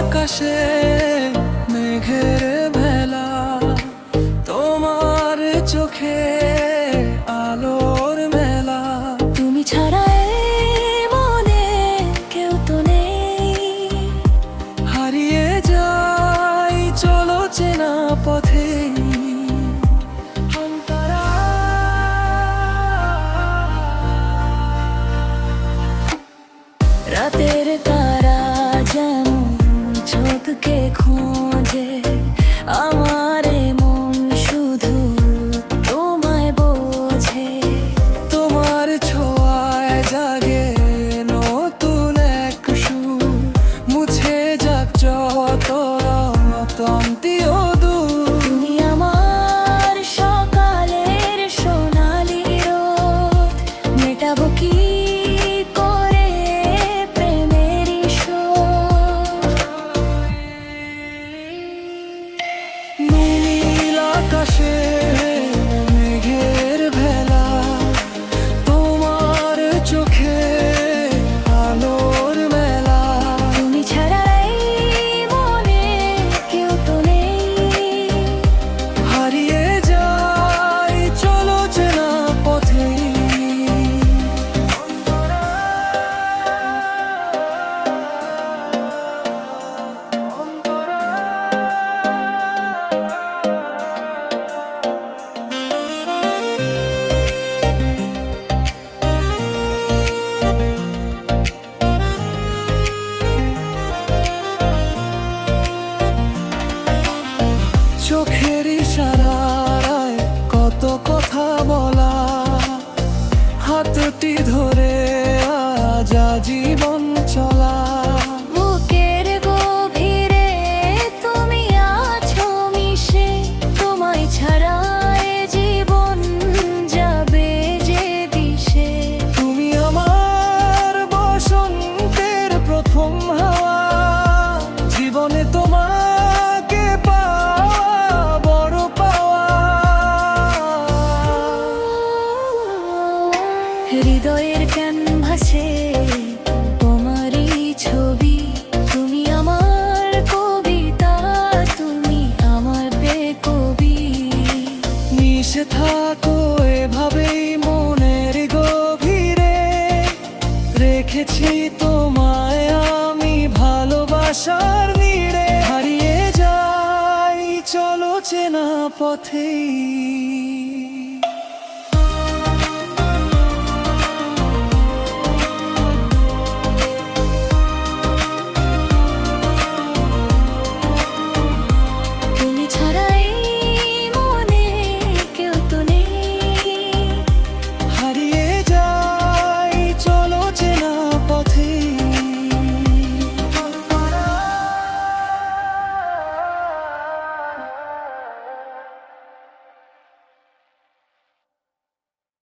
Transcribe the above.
আকাশে মেঘের ভেলা, তোমার চোখে আলোর মেলা। তুমি ছাড়া এই মনে কেউ তো নেই। হারিয়ে যাই চলো চেনা পথে। রাতের তারা যেমন কে খোঁজে, আমার মন শুধু তোমায় বোঝে। তোমার ছোঁয়ায় জাগে নতুন এক সুর, মুছে যাক যত তন্তিও দূর। তুমি আমার সকালের সোনালি রোদ, মেটাবো কি করে প্রেমেরই শোক। নীল আকাশে মেঘের ভেলা, তোমার চোখে আলোর মেলা। তুমি ছাড়া এই মনে কেউ তো নেই। হারিয়ে যাই চলো চেনা পথে। চোখের ইশারায় কত কথা বলা, হাতটি ধরে আজ জীবন চলা। বুকের গভীরে তুমি আছো মিশে, তোমায় ছাড়া এ জীবন যাবে যে দিশে। তুমি আমার বসন্তের প্রথম হাওয়া, জীবনে তোমাকে পাওয়া বড় পাওয়া। হৃদয়ের ক্যানভাসে তোমারই ছবি, তুমি আমার কবিতা, তুমি আমার বেকবি। মিশে থাকো এভাবেই মনের গভীরে, রেখেছি তোমায় আমি ভালোবাসার নীড়ে। হারিয়ে যাই চলো চেনা পথেই।